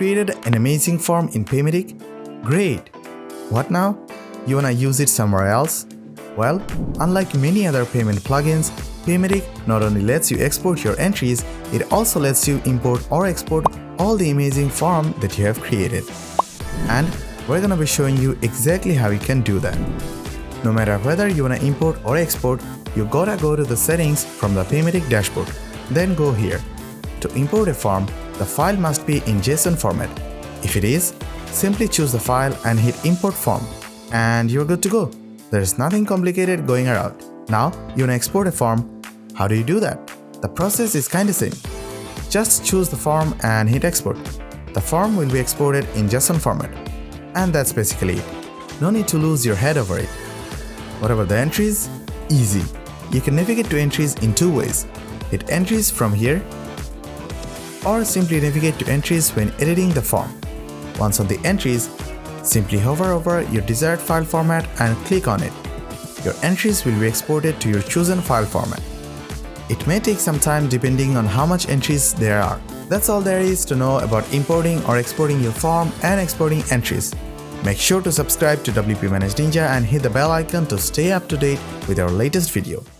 created an amazing form in Paymattic? Great! What now? You wanna use it somewhere else? Well, unlike many other payment plugins, Paymattic not only lets you export your entries, it also lets you import or export all the amazing form that you have created. And we're gonna be showing you exactly how you can do that. No matter whether you wanna import or export, you gotta go to the settings from the Paymattic dashboard. Then go here. To import a form, the file must be in JSON format. If it is, simply choose the file and hit import form, and you're good to go. There's nothing complicated going around. Now, you wanna export a form. How do you do that? The process is kinda same. Just choose the form and hit export. The form will be exported in JSON format. And that's basically it. No need to lose your head over it. What about the entries? Easy. You can navigate to entries in two ways. Hit entries from here, or simply navigate to entries when editing the form. Once on the entries, simply hover over your desired file format and click on it. Your entries will be exported to your chosen file format. It may take some time depending on how much entries there are. That's all there is to know about importing or exporting your form and exporting entries. Make sure to subscribe to WPManageNinja and hit the bell icon to stay up to date with our latest video.